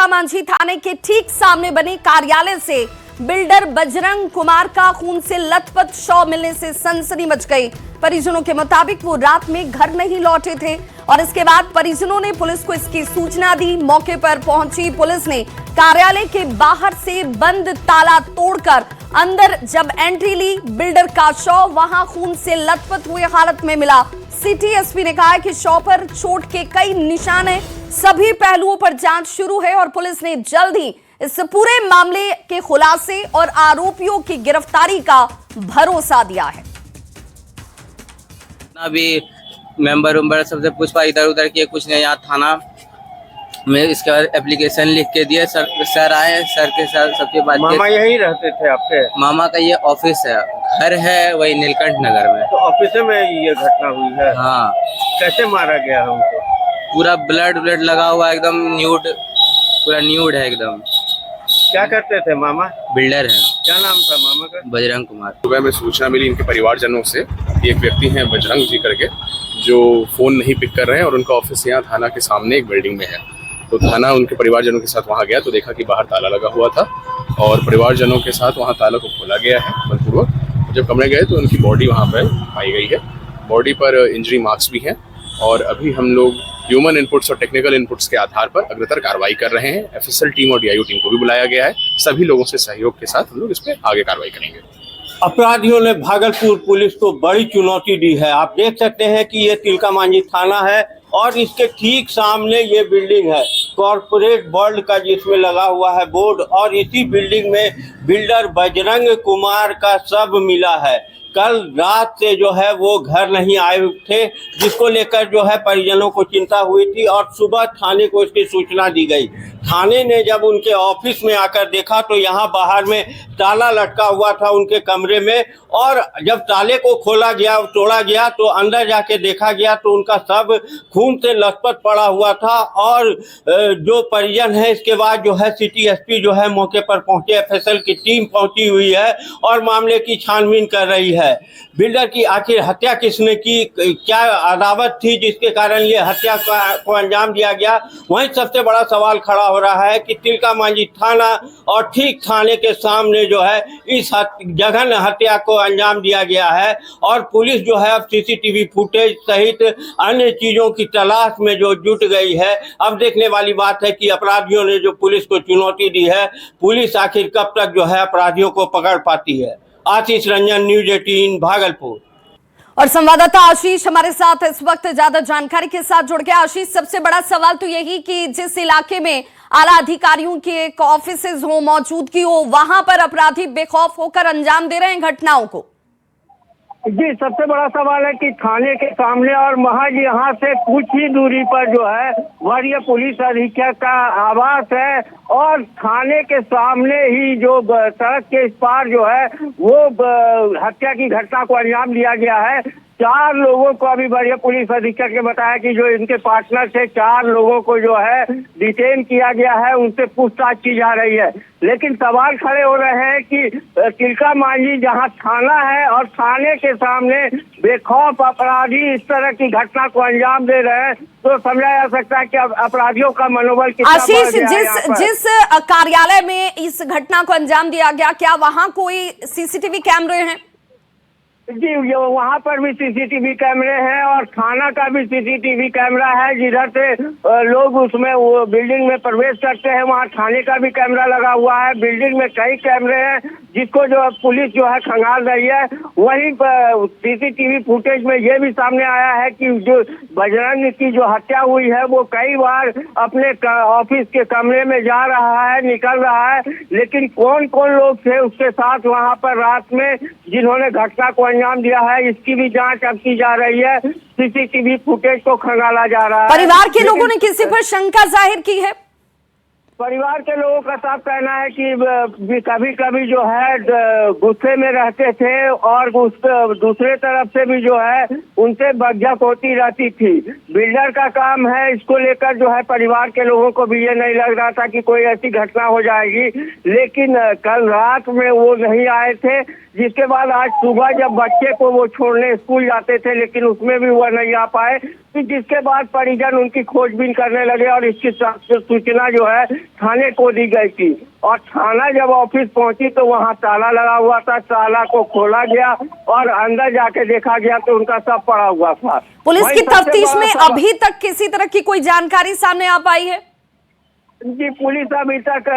तिलकामांझी थाने के ठीक सामने बने कार्यालय से बिल्डर बजरंग कुमार का खून से लथपथ शव मिलने से सनसनी मच गई। परिजनों के मुताबिक वो रात में घर नहीं लौटे थे और इसके बाद परिजनों ने पुलिस को इसकी सूचना दी। मौके पर पहुंची पुलिस ने कार्यालय के बाहर से बंद ताला तोड़कर अंदर जब एंट्री ली, बिल्डर का शव वहां खून से लथपथ हुए हालत में मिला। सिटी एसपी ने कहा कि शव पर चोट के कई निशान हैं। सभी पहलुओं पर जांच शुरू है और पुलिस ने जल्द ही इस पूरे मामले के खुलासे और आरोपियों की गिरफ्तारी का भरोसा दिया है। अभी मेंबर सबसे पूछा इधर उधर किए, कुछ नहीं। यहाँ थाना में इसके बाद एप्लीकेशन लिख के दिए। सर आए, सर के साथ सबके बात। मामा यहीं रहते थे आपके? मामा का ये ऑफिस है, घर है वही नीलकंठ नगर में। तो ऑफिस में ये घटना हुई है? हाँ। कैसे मारा गया है उनको? पूरा ब्लड लगा हुआ, एकदम न्यूड, पूरा न्यूड है एकदम। क्या करते थे मामा? बिल्डर है। क्या नाम था मामा का? बजरंग कुमार। सुबह में सूचना मिली इनके परिवारजनों से, एक व्यक्ति हैं बजरंग जी करके, जो फोन नहीं पिक कर रहे हैं और उनका ऑफिस यहाँ थाना के सामने एक बिल्डिंग में है। तो थाना उनके परिवारजनों के साथ वहाँ गया तो देखा कि बाहर ताला लगा हुआ था और परिवारजनों के साथ वहाँ ताला को खोला गया है बलपूर्वक। जब कमरे गए तो उनकी बॉडी वहाँ पर पाई गई है। बॉडी पर इंजरी मार्क्स भी हैं और अभी हम लोग ह्यूमन इनपुट्स और टेक्निकल इनपुट्स के आधार पर अग्रतर कार्रवाई कर रहे हैं। एफएसएल टीम और डीआईओ टीम को भी बुलाया गया है। सभी लोगों से सहयोग के साथ हम लोग इस पे आगे कार्रवाई करेंगे। अपराधियों ने भागलपुर पुलिस को बड़ी चुनौती दी है। आप देख सकते हैं कि ये तिलकामांझी थाना है और इसके ठीक सामने ये बिल्डिंग है कॉर्पोरेट वर्ल्ड का, जिसमें लगा हुआ है बोर्ड। और इसी बिल्डिंग में बिल्डर बजरंग कुमार का शव मिला है। कल रात से जो है वो घर नहीं आए थे, जिसको लेकर जो है परिजनों को चिंता हुई थी और सुबह थाने को इसकी सूचना दी गई। थाने ने जब उनके ऑफिस में आकर देखा तो यहाँ बाहर में ताला लटका हुआ था उनके कमरे में, और जब ताले को खोला गया, तोड़ा गया तो अंदर जाके देखा गया तो उनका शव खून से लथपथ पड़ा हुआ था। और जो परिजन है, इसके बाद जो है सिटी एसपी जो है मौके पर पहुंचे, एफएसएल की टीम पहुंची हुई है और मामले की छानबीन कर रही है। बिल्डर की आखिर हत्या किसने की, क्या अदावत थी जिसके कारण ये हत्या को अंजाम दिया गया, वहीं सबसे बड़ा सवाल खड़ा हो रहा है कि तिलकामांझी थाना और ठीक थाने के सामने जो है इस जघन्य हत्या को अंजाम दिया गया है। और पुलिस जो है अब सीसीटीवी फुटेज सहित अन्य चीजों की तलाश में जो जुट गई है। अब देखने वाली बात है कि अपराधियों ने जो पुलिस को चुनौती दी है, पुलिस आखिर कब तक जो है अपराधियों को पकड़ पाती है। आशीष रंजन, न्यूज 18 भागलपुर। और संवाददाता आशीष हमारे साथ इस वक्त ज्यादा जानकारी के साथ जुड़ गया। आशीष, सबसे बड़ा सवाल तो यही कि जिस इलाके में आला अधिकारियों के ऑफिसेज हो, मौजूदगी हो, वहां पर अपराधी बेखौफ होकर अंजाम दे रहे हैं घटनाओं को। जी, सबसे बड़ा सवाल है कि थाने के सामने और महज यहाँ से कुछ ही दूरी पर जो है वरीय पुलिस अधीक्षक का आवास है और थाने के सामने ही जो सड़क के इस पार जो है वो हत्या की घटना को अंजाम दिया गया है। 4 लोगों को अभी वरीय पुलिस अधीक्षक ने बताया कि जो इनके पार्टनर थे, 4 लोगों को जो है डिटेन किया गया है, उनसे पूछताछ की जा रही है। लेकिन सवाल खड़े हो रहे हैं कि तिलकामांझी जहां थाना है और थाने के सामने बेखौफ अपराधी इस तरह की घटना को अंजाम दे रहे हैं, तो समझा जा सकता है कि अपराधियों का मनोबल कितना बढ़ गया है। आशीष, जिस कार्यालय में इस घटना को अंजाम दिया गया, क्या वहां कोई सीसीटीवी कैमरे हैं? जी, वहाँ पर भी सीसीटीवी कैमरे हैं और थाना का भी सीसीटीवी कैमरा है। जिधर से लोग उसमें वो बिल्डिंग में प्रवेश करते हैं, वहाँ थाने का भी कैमरा लगा हुआ है। बिल्डिंग में कई कैमरे हैं जिसको जो पुलिस जो है खंगाल रही है। वहीं सीसीटीवी फुटेज में ये भी सामने आया है कि जो बजरंग की जो हत्या हुई है वो कई बार अपने ऑफिस के कमरे में जा रहा है, निकल रहा है। लेकिन कौन कौन लोग थे उसके साथ वहाँ पर रात में जिन्होंने घटना को अंजाम दिया है, इसकी भी जांच अब की जा रही है। सीसीटीवी फुटेज को खंगाला जा रहा है। परिवार के लोगों ने किसी पर शंका जाहिर की है? परिवार के लोगों का साफ कहना है कि कभी कभी जो है गुस्से में रहते थे और दूसरे तरफ से भी जो है उनसे बकझक होती रहती थी। बिल्डर का काम है, इसको लेकर जो है परिवार के लोगों को भी ये नहीं लग रहा था कि कोई ऐसी घटना हो जाएगी। लेकिन कल रात में वो नहीं आए थे, जिसके बाद आज सुबह जब बच्चे को वो छोड़ने स्कूल जाते थे लेकिन उसमें भी वह नहीं आ पाए, फिर जिसके बाद परिजन उनकी खोजबीन करने लगे और इसकी सूचना जो है थाने को दी गई थी। और थाना जब ऑफिस पहुंची तो वहां ताला लगा हुआ था, ताला को खोला गया और अंदर जाके देखा गया तो उनका सब पड़ा हुआ था। पुलिस की तफ्तीश में अभी तक किसी तरह की कोई जानकारी सामने आ पाई है? जी, पुलिस अभी तक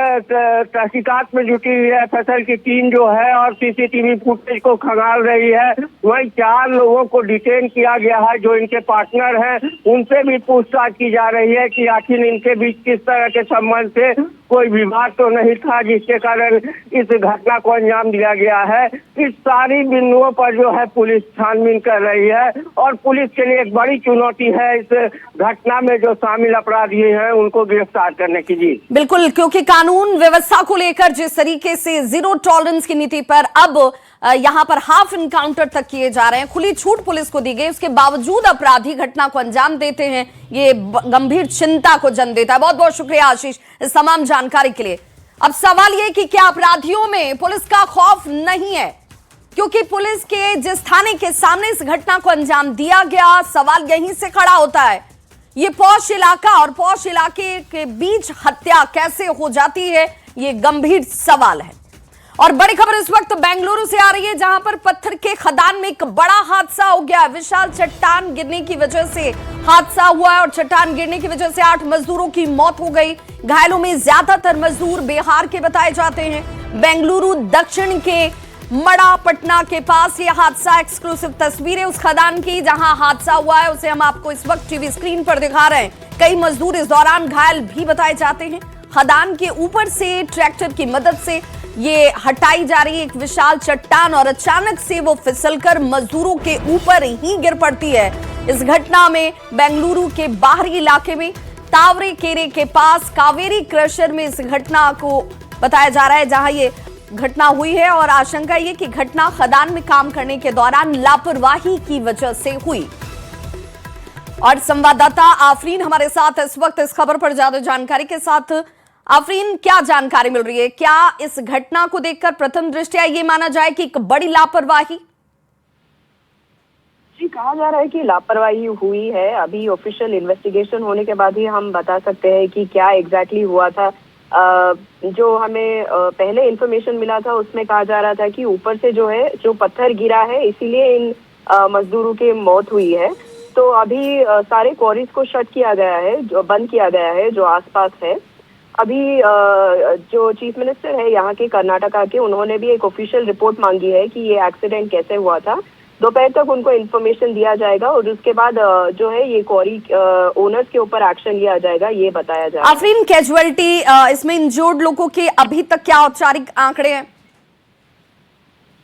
तहकीकात में जुटी हुई है। फसल की टीम जो है और सीसीटीवी फुटेज को खंगाल रही है। वहीं 4 लोगों को डिटेन किया गया है जो इनके पार्टनर हैं, उनसे भी पूछताछ की जा रही है कि आखिर इनके बीच किस तरह के संबंध से कोई विवाद तो नहीं था जिसके कारण इस घटना को अंजाम दिया गया है। इस सारी बिंदुओं पर जो है पुलिस छानबीन कर रही है और पुलिस के लिए एक बड़ी चुनौती है इस घटना में जो शामिल अपराधी हैं उनको गिरफ्तार करने की। जी बिल्कुल, क्योंकि कानून व्यवस्था को लेकर जिस तरीके से जीरो टॉलरेंस की नीति पर अब यहां पर हाफ इनकाउंटर तक किए जा रहे हैं, खुली छूट पुलिस को दी गई, उसके बावजूद अपराधी घटना को अंजाम देते हैं, ये गंभीर चिंता को जन्म देता है। बहुत बहुत शुक्रिया आशीष इस तमाम जानकारी के लिए। अब सवाल ये कि क्या अपराधियों में पुलिस का खौफ नहीं है, क्योंकि पुलिस के जिस थाने के सामने इस घटना को अंजाम दिया गया, सवाल यहीं से खड़ा होता है। ये पौष इलाका और पौष इलाके के बीच हत्या कैसे हो जाती है, ये गंभीर सवाल है। और बड़ी खबर इस वक्त बेंगलुरु से आ रही है, जहां पर पत्थर के खदान में एक बड़ा हादसा हो गया। विशाल चट्टान गिरने की वजह से हादसा हुआ है और चट्टान गिरने की वजह से 8 मजदूरों की मौत हो गई। घायलों में ज्यादातर मजदूर बिहार के बताए जाते हैं। बेंगलुरु दक्षिण के मड़ा पटना के पास यह हादसा, एक्सक्लूसिव तस्वीरें उस खदान की जहां हादसा हुआ है उसे हम आपको इस वक्त टीवी स्क्रीन पर दिखा रहे हैं। कई मजदूर इस दौरान घायल भी बताए जाते हैं। खदान के ऊपर से ट्रैक्टर की मदद से ये हटाई जा रही है एक विशाल चट्टान और अचानक से वो फिसलकर मजदूरों के ऊपर ही गिर पड़ती है। इस घटना में बेंगलुरु के बाहरी इलाके में तावरेकेरे के पास कावेरी क्रशर में इस घटना को बताया जा रहा है जहां ये घटना हुई है और आशंका ये कि घटना खदान में काम करने के दौरान लापरवाही की वजह से हुई। और संवाददाता आफरीन हमारे साथ इस वक्त इस खबर पर ज्यादा जानकारी के साथ। आफरीन, क्या जानकारी मिल रही है? क्या इस घटना को देखकर प्रथम दृष्टया ये माना जाए कि एक बड़ी लापरवाही? जी, कहा जा रहा है कि लापरवाही हुई है। अभी ऑफिशियल इन्वेस्टिगेशन होने के बाद ही हम बता सकते हैं कि क्या एग्जैक्टली हुआ था। जो हमें पहले इंफॉर्मेशन मिला था उसमें कहा जा रहा था कि ऊपर से जो पत्थर गिरा है इसीलिए इन मजदूरों की मौत हुई है। तो अभी सारे क्वारीज को शट किया गया है, जो बंद किया गया है जो आसपास है। अभी जो चीफ मिनिस्टर है यहाँ के कर्नाटका के, उन्होंने भी एक ऑफिशियल रिपोर्ट मांगी है कि ये एक्सीडेंट कैसे हुआ था। दोपहर तक उनको इन्फॉर्मेशन दिया जाएगा और उसके बाद जो है ये क्वारी ओनर्स के ऊपर एक्शन लिया जाएगा, ये बताया जाएगा। आफरीन, कैजुअलिटी इसमें इंजर्ड लोगों के अभी तक क्या औपचारिक आंकड़े हैं?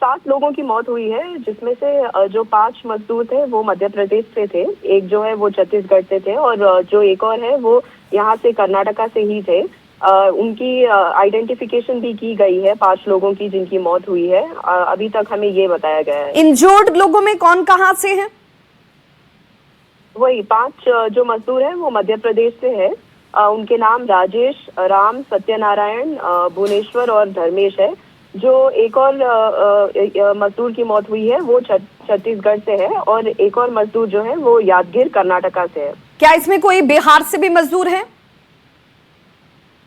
7 लोगों की मौत हुई है, जिसमें से जो 5 मजदूर थे वो मध्य प्रदेश से थे, एक जो है वो छत्तीसगढ़ से थे और जो एक और है वो यहाँ से कर्नाटका से ही थे। उनकी आइडेंटिफिकेशन भी की गई है 5 लोगों की जिनकी मौत हुई है। अभी तक हमें ये बताया गया है। इंजर्ड लोगों में कौन कहाँ से हैं? वही 5 जो मजदूर हैं वो मध्य प्रदेश से है। उनके नाम राजेश, राम, सत्यनारायण, भुवनेश्वर और धर्मेश है। जो एक और मजदूर की मौत हुई है वो छत्तीसगढ़ से है और एक और मजदूर जो है वो यादगीर कर्नाटका से है। क्या इसमें कोई बिहार से भी मजदूर हैं?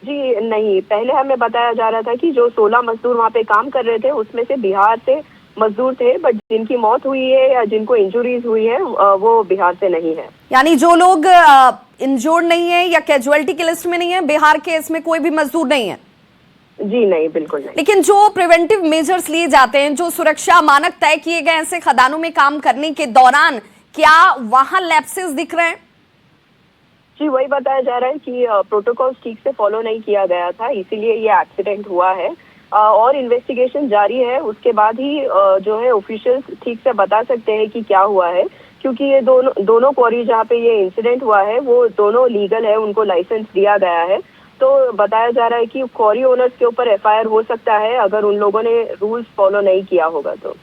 जी नहीं, पहले हमें बताया जा रहा था कि जो 16 मजदूर वहाँ पे काम कर रहे थे उसमें से बिहार से मजदूर थे, बट जिनकी मौत हुई है या जिनको इंजुरीज हुई है वो बिहार से नहीं है। यानी जो लोग इंजर्ड नहीं है या कैजुअलिटी की लिस्ट में नहीं है, बिहार के इसमें कोई भी मजदूर नहीं है? जी नहीं, बिल्कुल नहीं। लेकिन जो प्रिवेंटिव मेजर्स लिए जाते हैं, जो सुरक्षा मानक तय किए गए ऐसे खदानों में काम करने के दौरान, क्या वहां लैप्सेस दिख रहे हैं? जी, वही बताया जा रहा है कि प्रोटोकॉल ठीक से फॉलो नहीं किया गया था, इसीलिए ये एक्सीडेंट हुआ है और इन्वेस्टिगेशन जारी है। उसके बाद ही जो है ऑफिशियल्स ठीक से बता सकते हैं कि क्या हुआ है, क्योंकि ये दोनों क्वारी जहाँ पे ये इंसिडेंट हुआ है वो दोनों लीगल है, उनको लाइसेंस दिया गया है। तो बताया जा रहा है कि क्वारी ओनर्स के ऊपर एफआईआर हो सकता है अगर उन लोगों ने रूल्स फॉलो नहीं किया होगा। तो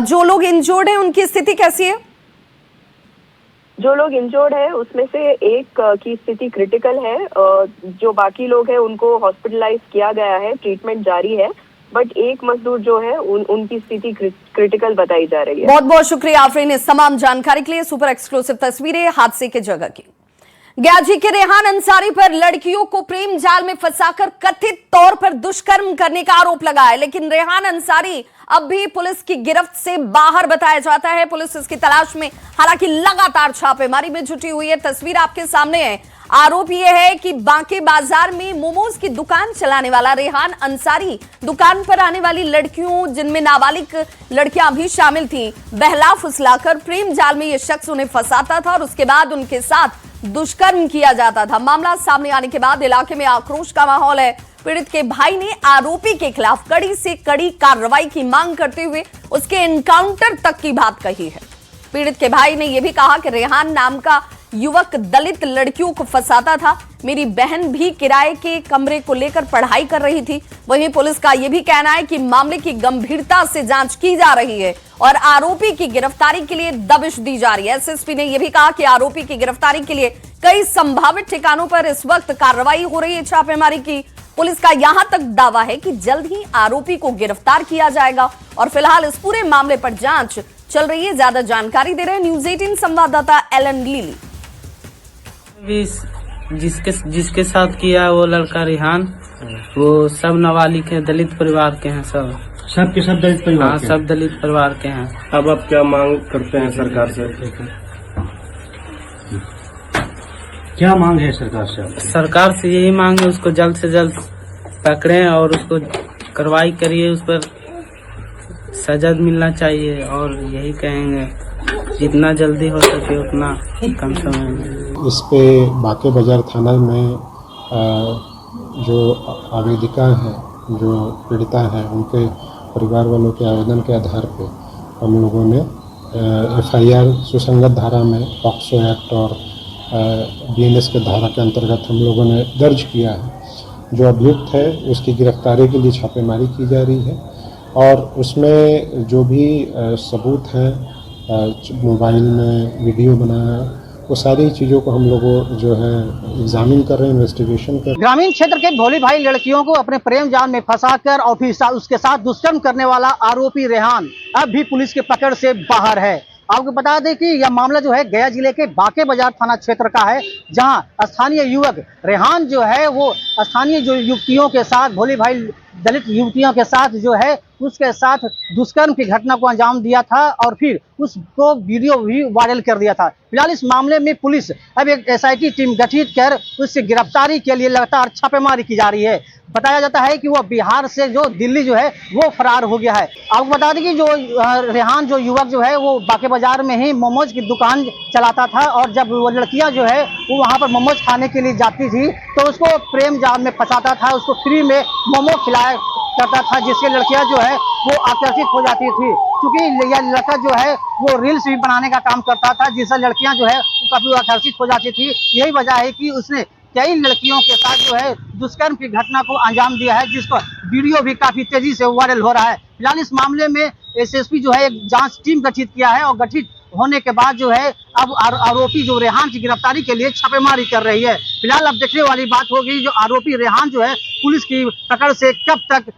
जो लोग इंजर्ड हैं उनकी स्थिति कैसी है? जो लोग इंजर्ड है उसमें से एक की स्थिति क्रिटिकल है, जो बाकी लोग हैं उनको हॉस्पिटलाइज किया गया है, ट्रीटमेंट जारी है। बट एक मजदूर जो है उनकी स्थिति क्रिटिकल बताई जा रही है। बहुत बहुत शुक्रिया आफरीन इस तमाम जानकारी के लिए। सुपर एक्सक्लूसिव तस्वीरें हादसे की जगह की। गयाजी के रेहान अंसारी पर लड़कियों को प्रेम जाल में फंसाकर कथित तौर पर दुष्कर्म करने का आरोप लगा है, लेकिन रेहान अंसारी अब भी पुलिस की गिरफ्त से बाहर बताया जाता है। पुलिस इसकी तलाश में हालांकि लगातार छापेमारी में जुटी हुई है। तस्वीर आपके सामने है। आरोप यह है कि बांके बाजार में मोमोज की दुकान चलाने वाला रेहान अंसारी दुकान पर आने वाली लड़कियों, जिनमें नाबालिग लड़कियां भी शामिल थीं, बहला फुसलाकर प्रेम जाल में यह शख्स उन्हें फंसाता था और उसके बाद उनके साथ दुष्कर्म किया जाता था। मामला सामने आने के बाद इलाके में आक्रोश का माहौल है। पीड़ित के भाई ने आरोपी के खिलाफ कड़ी से कड़ी कार्रवाई की मांग करते हुए उसके एनकाउंटर तक की बात कही है। पीड़ित के भाई ने यह भी कहा कि रेहान नाम का युवक दलित लड़कियों को फंसाता था। मेरी बहन भी किराए के कमरे को लेकर पढ़ाई कर रही थी। वहीं पुलिस का यह भी कहना है कि मामले की गंभीरता से जांच की जा रही है और आरोपी की गिरफ्तारी के लिए दबिश दी जा रही है। एसएसपी ने यह भी कहा कि आरोपी की गिरफ्तारी के लिए कई संभावित ठिकानों पर इस वक्त कार्रवाई हो रही है छापेमारी की। पुलिस का यहां तक दावा है कि जल्द ही आरोपी को गिरफ्तार किया जाएगा और फिलहाल इस पूरे मामले पर जांच चल रही है। ज्यादा जानकारी दे रहे हैं न्यूज 18 संवाददाता एलन लीली। जिसके साथ किया वो लड़का रेहान, वो सब नाबालिग है, दलित परिवार के हैं। सब के सब दलित परिवार? हाँ, सब दलित परिवार के हैं। अब आप क्या मांग करते हैं सरकार से? क्या मांग है सरकार से? सरकार से यही मांग है, उसको जल्द से जल्द पकड़ें और उसको कार्रवाई करिए, उस पर सजा मिलना चाहिए। और यही कहेंगे जितना जल्दी हो सके उतना कम समय में। इस पे बांके बाजार थाना में जो आवेदिका हैं, जो पीड़िता हैं, उनके परिवार वालों के आवेदन के आधार पे हम लोगों ने FIR सुसंगत धारा में पॉक्सो एक्ट और BNS के धारा के अंतर्गत हम लोगों ने दर्ज किया है। जो अभियुक्त है उसकी गिरफ्तारी के लिए छापेमारी की जा रही है और उसमें जो भी सबूत हैं, मोबाइल में वीडियो बनाया, वो सारी चीज़ों को हम लोगों जो है एग्जामिन कर रहे हैं, इन्वेस्टिगेशन कर। ग्रामीण क्षेत्र के भोली भाई लड़कियों को अपने प्रेम जाल में फंसाकर और फिर उसके साथ दुष्कर्म करने वाला आरोपी रेहान अब भी पुलिस के पकड़ से बाहर है। आपको बता दें कि यह मामला जो है गया जिले के बांके बाजार थाना क्षेत्र का है, जहां स्थानीय युवक रेहान जो है वो स्थानीय जो युवतियों के साथ, भोली भाई दलित युवतियों के साथ जो है उसके साथ दुष्कर्म की घटना को अंजाम दिया था और फिर उसको वीडियो भी वायरल कर दिया था। फिलहाल इस मामले में पुलिस अब एक SIT टीम गठित कर उसकी गिरफ्तारी के लिए लगातार छापेमारी की जा रही है। बताया जाता है कि वह बिहार से जो दिल्ली जो है वो फरार हो गया है। आपको बता दें कि जो रेहान जो युवक जो है वो बांके बाजार में ही मोमोज की दुकान चलाता था और जब वो लड़कियां जो है वो वहां पर मोमोज खाने के लिए जाती थी तो उसको प्रेम जाल में फंसाता था, उसको फ्री में मोमो खिलाया करता था, जिससे लड़कियां जो है वो आकर्षित हो जाती थी। क्योंकि यह लड़का जो है वो रील्स भी बनाने का काम करता था, जिससे लड़कियां जो है वो काफी आकर्षित हो जाती थी। यही वजह है कि उसने कई लड़कियों के साथ जो है दुष्कर्म की घटना को अंजाम दिया है, जिसका वीडियो भी काफी तेजी से वायरल हो रहा है। फिलहाल इस मामले में SSP जो है एक जांच टीम गठित किया है और गठित होने के बाद जो है अब आरोपी जो रेहान की गिरफ्तारी के लिए छापेमारी कर रही है। फिलहाल अब देखने वाली बात होगी जो आरोपी रेहान जो है पुलिस की पकड़ से कब तक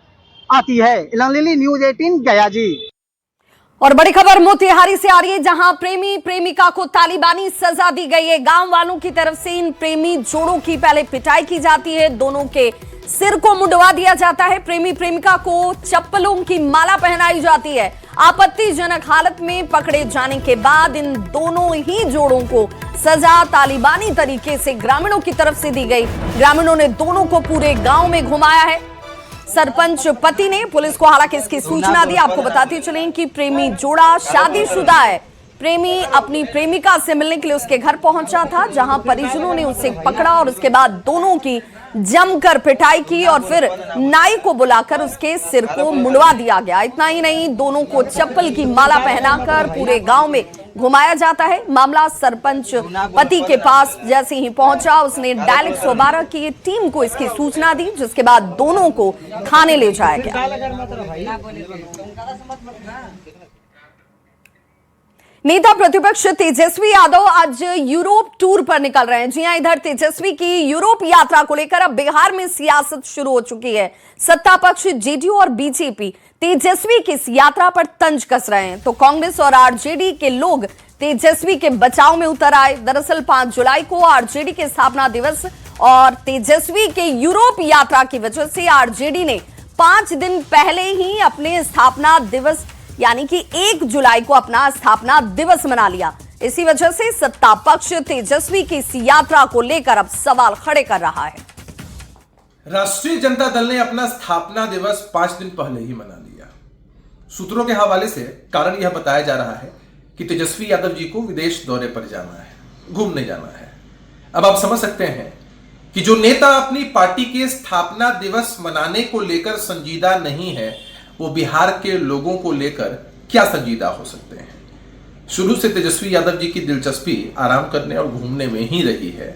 आती है। इलालीली न्यूज 18 गया जी। और बड़ी खबर मोतिहारी से आ रही है, जहां प्रेमी प्रेमिका को तालिबानी सजा दी गई है। गांव वालों की तरफ से इन प्रेमी जोड़ों की पहले पिटाई की जाती है, दोनों के सिर को मुंडवा दिया जाता है। प्रेमी प्रेमिका को चप्पलों की माला पहनाई जाती है। आपत्तिजनक हालत में पकड़े जाने के बाद इन दोनों ही जोड़ों को सजा तालिबानी तरीके से ग्रामीणों की तरफ से दी गई। ग्रामीणों ने दोनों को पूरे गांव में घुमाया है। सरपंच पति ने पुलिस को हालांकि इसकी सूचना दी। आपको बताते चलें कि प्रेमी जोड़ा शादीशुदा है। प्रेमी अपनी प्रेमिका से मिलने के लिए उसके घर पहुंचा था, जहां परिजनों ने उसे पकड़ा और उसके बाद दोनों की जमकर पिटाई की और फिर नाई को बुलाकर उसके सिर को मुंडवा दिया गया। इतना ही नहीं, दोनों को चप्पल की माला पहनाकर पूरे गांव में घुमाया जाता है। मामला सरपंच पति के पास जैसे ही पहुंचा, उसने डायल 112 की टीम को इसकी सूचना दी, जिसके बाद दोनों को थाने ले जाया गया। नेता प्रतिपक्ष तेजस्वी यादव आज यूरोप टूर पर निकल रहे हैं। जी हां, इधर तेजस्वी की यूरोप यात्रा को लेकर अब बिहार में सियासत शुरू हो चुकी है। सत्ता पक्ष जेडीयू और बीजेपी तेजस्वी की इस यात्रा पर तंज कस रहे हैं, तो कांग्रेस और आरजेडी के लोग तेजस्वी के बचाव में उतर आए। दरअसल 5 जुलाई को आरजेडी के स्थापना दिवस और तेजस्वी के यूरोप यात्रा की वजह से आरजेडी ने 5 दिन पहले ही अपने स्थापना दिवस यानी कि 1 जुलाई को अपना स्थापना दिवस मना लिया। इसी वजह से सत्ता पक्ष तेजस्वी की इस यात्रा को लेकर अब सवाल खड़े कर रहा है। राष्ट्रीय जनता दल ने अपना स्थापना दिवस 5 दिन पहले ही मना लिया। सूत्रों के हवाले से कारण यह बताया जा रहा है कि तेजस्वी यादव जी को विदेश दौरे पर जाना है, घूमने जाना है। अब आप समझ सकते हैं कि जो नेता अपनी पार्टी के स्थापना दिवस मनाने को लेकर संजीदा नहीं है, वो बिहार के लोगों को लेकर क्या संजीदा हो सकते हैं। शुरू से तेजस्वी यादव जी की दिलचस्पी आराम करने और घूमने में ही रही है।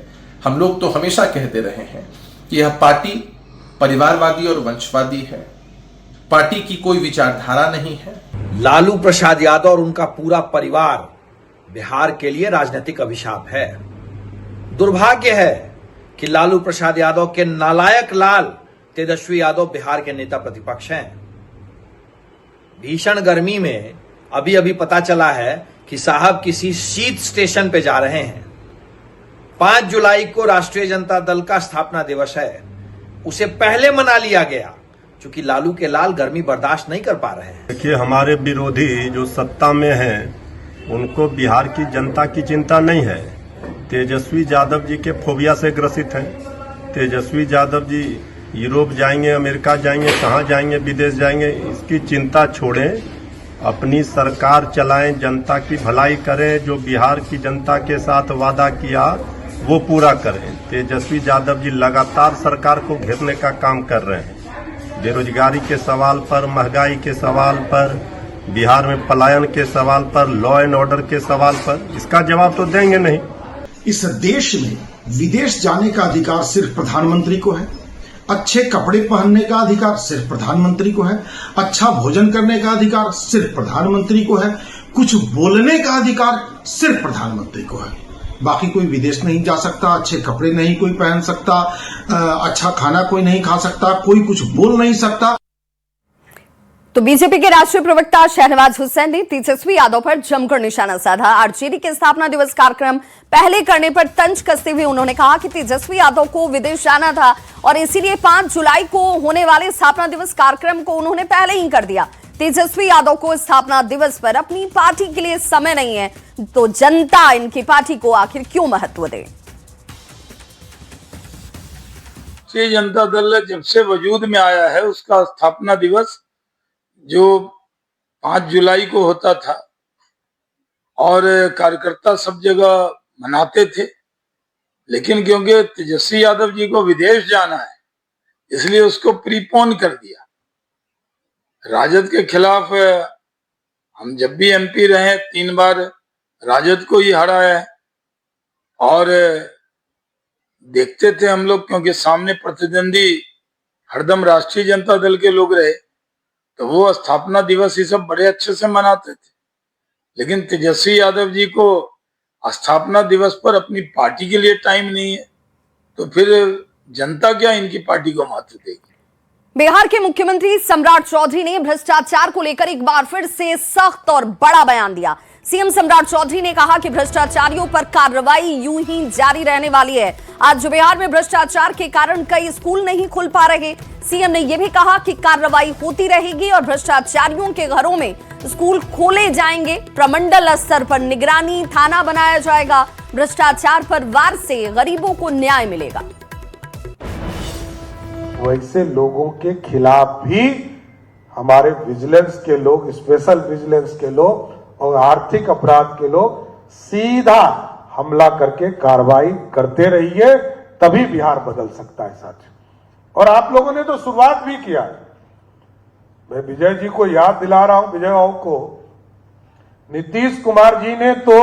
हम लोग तो हमेशा कहते रहे हैं कि यह पार्टी परिवारवादी और वंशवादी है, पार्टी की कोई विचारधारा नहीं है। लालू प्रसाद यादव और उनका पूरा परिवार बिहार के लिए राजनीतिक अभिशाप है। दुर्भाग्य है कि लालू प्रसाद यादव के नालायक लाल तेजस्वी यादव बिहार के नेता प्रतिपक्ष हैं। भीषण गर्मी में अभी अभी पता चला है कि साहब किसी शीत स्टेशन पे जा रहे हैं। 5 जुलाई को राष्ट्रीय जनता दल का स्थापना दिवस है, उसे पहले मना लिया गया क्योंकि लालू के लाल गर्मी बर्दाश्त नहीं कर पा रहे हैं। देखिए, हमारे विरोधी जो सत्ता में हैं, उनको बिहार की जनता की चिंता नहीं है। तेजस्वी यादव जी के फोबिया से ग्रसित हैं। तेजस्वी यादव जी यूरोप जाएंगे, अमेरिका जाएंगे, कहाँ जाएंगे, विदेश जाएंगे, इसकी चिंता छोड़ें, अपनी सरकार चलाएं, जनता की भलाई करें। जो बिहार की जनता के साथ वादा किया वो पूरा करें। तेजस्वी यादव जी लगातार सरकार को घेरने का काम कर रहे हैं। बेरोजगारी के सवाल पर, महंगाई के सवाल पर, बिहार में पलायन के सवाल पर, लॉ एंड ऑर्डर के सवाल पर इसका जवाब तो देंगे नहीं। इस देश में विदेश जाने का अधिकार सिर्फ प्रधानमंत्री को है। अच्छे कपड़े पहनने का अधिकार सिर्फ प्रधानमंत्री को है। अच्छा भोजन करने का अधिकार सिर्फ प्रधानमंत्री को है। कुछ बोलने का अधिकार सिर्फ प्रधानमंत्री को है। बाकी कोई विदेश नहीं जा सकता, अच्छे कपड़े नहीं कोई पहन सकता, अच्छा खाना कोई नहीं खा सकता, कोई कुछ बोल नहीं सकता। तो बीजेपी के राष्ट्रीय प्रवक्ता शहनवाज हुसैन ने तेजस्वी यादव पर जमकर निशाना साधा। आरजेडी के स्थापना दिवस कार्यक्रम पहले करने पर तंज कसते हुए उन्होंने कहा कि तेजस्वी यादव को विदेश जाना था और इसीलिए 5 जुलाई को होने वाले स्थापना दिवस कार्यक्रम को उन्होंने पहले ही कर दिया। तेजस्वी यादव को स्थापना दिवस पर अपनी पार्टी के लिए समय नहीं है, तो जनता इनकी पार्टी को आखिर क्यों महत्व दे। राष्ट्रीय जनता दल जब से वजूद में आया है, उसका स्थापना दिवस जो 5 जुलाई को होता था और कार्यकर्ता सब जगह मनाते थे, लेकिन क्योंकि तेजस्वी यादव जी को विदेश जाना है इसलिए उसको प्रीपोन कर दिया। राजद के खिलाफ हम जब भी एमपी रहे 3 बार राजद को ही हराया है और देखते थे हम लोग, क्योंकि सामने प्रतिद्वंदी हरदम राष्ट्रीय जनता दल के लोग रहे, तो वो स्थापना दिवस ही सब बड़े अच्छे से मनाते थे। लेकिन तेजस्वी यादव जी को स्थापना दिवस पर अपनी पार्टी के लिए टाइम नहीं है, तो फिर जनता क्या इनकी पार्टी को महत्व देगी। बिहार के मुख्यमंत्री सम्राट चौधरी ने भ्रष्टाचार को लेकर एक बार फिर से सख्त और बड़ा बयान दिया। सीएम सम्राट चौधरी ने कहा कि भ्रष्टाचारियों पर कार्रवाई यूं ही जारी रहने वाली है। आज बिहार में भ्रष्टाचार के कारण कई स्कूल नहीं खुल पा रहे। सीएम ने यह भी कहा कि कार्रवाई होती रहेगी और भ्रष्टाचारियों के घरों में स्कूल खोले जाएंगे। प्रमंडल स्तर पर निगरानी थाना बनाया जाएगा। भ्रष्टाचार पर वार से गरीबों को न्याय मिलेगा। वैसे लोगों के खिलाफ भी हमारे विजिलेंस के लोग, स्पेशल विजिलेंस के लोग और आर्थिक अपराध के लोग सीधा हमला करके कार्रवाई करते रहिए, तभी बिहार बदल सकता है साथियों। और आप लोगों ने तो शुरुआत भी किया है। मैं विजय जी को याद दिला रहा हूं, विजय बाबू को, नीतीश कुमार जी ने तो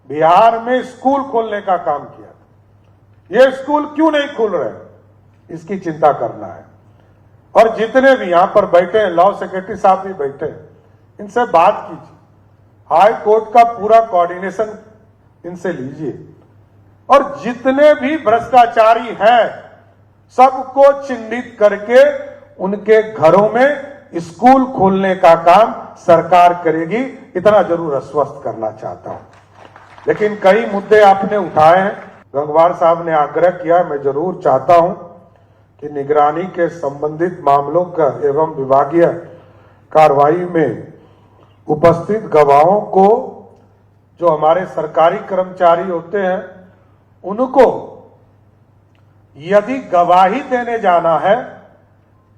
बिहार में स्कूल खोलने का काम किया। ये स्कूल क्यों नहीं खुल रहे, इसकी चिंता करना है। और जितने भी यहां पर बैठे हैं, लॉ सेक्रेटरी साहब भी बैठे हैं, इनसे बात कीजिए। हाई कोर्ट का पूरा कोऑर्डिनेशन इनसे लीजिए और जितने भी भ्रष्टाचारी हैं सबको चिन्हित करके उनके घरों में स्कूल खोलने का काम सरकार करेगी, इतना जरूर आश्वस्त करना चाहता हूं। लेकिन कई मुद्दे आपने उठाए हैं। गंगवार साहब ने आग्रह किया, मैं जरूर चाहता हूं कि निगरानी के संबंधित मामलों का एवं विभागीय कार्रवाई में उपस्थित गवाहों को, जो हमारे सरकारी कर्मचारी होते हैं, उनको यदि गवाही देने जाना है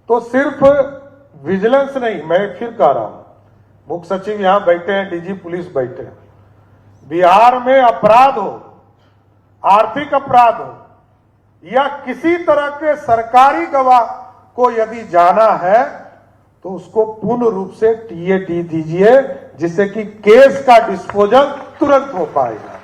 तो सिर्फ विजिलेंस नहीं, मैं फिर कह रहा हूं, मुख्य सचिव यहां बैठे हैं, डीजी पुलिस बैठे हैं, बिहार में अपराध हो, आर्थिक अपराध हो या किसी तरह के सरकारी गवाह को यदि जाना है तो उसको पूर्ण रूप से टीएटी दीजिए, जिससे कि केस का डिस्पोजल तुरंत हो पाएगा।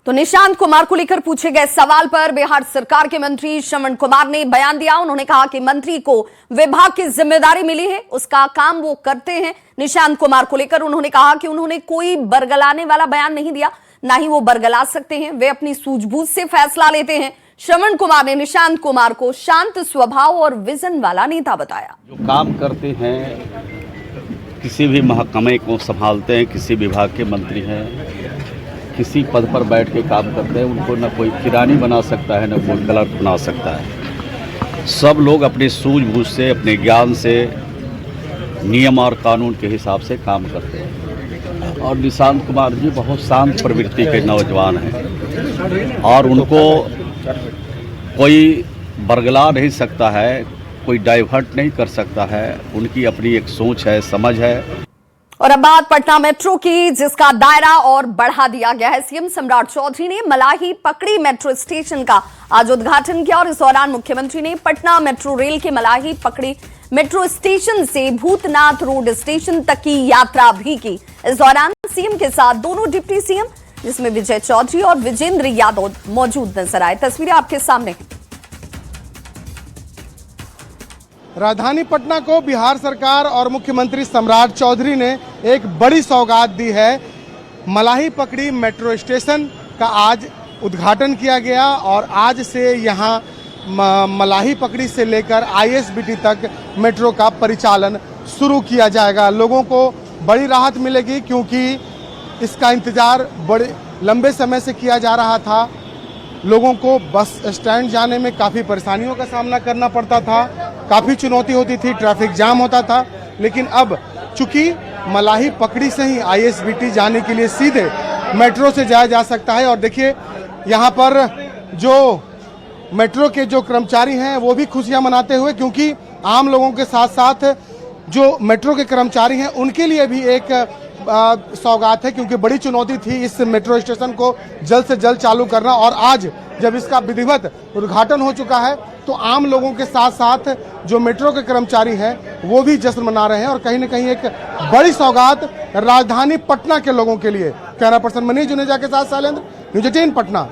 तो निशांत कुमार को लेकर पूछे गए सवाल पर बिहार सरकार के मंत्री श्रवण कुमार ने बयान दिया। उन्होंने कहा कि मंत्री को विभाग की जिम्मेदारी मिली है, उसका काम वो करते हैं। निशांत कुमार को लेकर उन्होंने कहा कि उन्होंने कोई बरगलाने वाला बयान नहीं दिया, ना ही वो बरगला सकते हैं, वे अपनी सूझबूझ से फैसला लेते हैं। श्रवण कुमार ने निशांत कुमार को शांत स्वभाव और विजन वाला नेता बताया। जो काम करते हैं, किसी भी महकमे को संभालते हैं, किसी विभाग के मंत्री हैं, किसी पद पर बैठ के काम करते हैं, उनको न कोई किरानी बना सकता है, न कोई क्लर्क बना सकता है। सब लोग अपनी सूझबूझ से, अपने ज्ञान से, नियम और कानून के हिसाब से काम करते हैं। और निशांत कुमार जी बहुत शांत प्रवृत्ति के नौजवान हैं और उनको कोई बरगला नहीं सकता है, कोई डाइवर्ट नहीं कर सकता है। उनकी अपनी एक सोच है, समझ है। और अब बात पटना मेट्रो की, जिसका दायरा और बढ़ा दिया गया है। सीएम सम्राट चौधरी ने मलाही पकड़ी मेट्रो स्टेशन का आज उद्घाटन किया और इस दौरान मुख्यमंत्री ने पटना मेट्रो रेल के मलाही पकड़ी मेट्रो स्टेशन से भूतनाथ रोड स्टेशन तक की यात्रा भी की। इस दौरान सीएम के साथ दोनों डिप्टी सीएम, जिसमें विजय चौधरी और विजेंद्र यादव मौजूद नजर आए। तस्वीरें आपके सामने। राजधानी पटना को बिहार सरकार और मुख्यमंत्री सम्राट चौधरी ने एक बड़ी सौगात दी है। मलाही पकड़ी मेट्रो स्टेशन का आज उद्घाटन किया गया और आज से यहाँ मलाही पकड़ी से लेकर आईएसबीटी तक मेट्रो का परिचालन शुरू किया जाएगा। लोगों को बड़ी राहत मिलेगी क्योंकि इसका इंतज़ार बड़े लंबे समय से किया जा रहा था। लोगों को बस स्टैंड जाने में काफ़ी परेशानियों का सामना करना पड़ता था, काफ़ी चुनौती होती थी, ट्रैफिक जाम होता था। लेकिन अब चूंकि मलाही पकड़ी से ही आईएसबीटी जाने के लिए सीधे मेट्रो से जाया जा सकता है। और देखिए यहाँ पर जो मेट्रो के जो कर्मचारी हैं वो भी खुशियाँ मनाते हुए, क्योंकि आम लोगों के साथ साथ जो मेट्रो के कर्मचारी हैं उनके लिए भी एक सौगात है, क्योंकि बड़ी चुनौती थी इस मेट्रो स्टेशन को जल्द से जल्द चालू करना। और आज जब इसका विधिवत उद्घाटन हो चुका है तो आम लोगों के साथ साथ जो मेट्रो के कर्मचारी हैं वो भी जश्न मना रहे हैं और कहीं न कहीं एक बड़ी सौगात राजधानी पटना के लोगों के लिए। कैमरा पर्सन मनीष जुनेजा के साथ शैलेंद्र, न्यूज़ 18 पटना।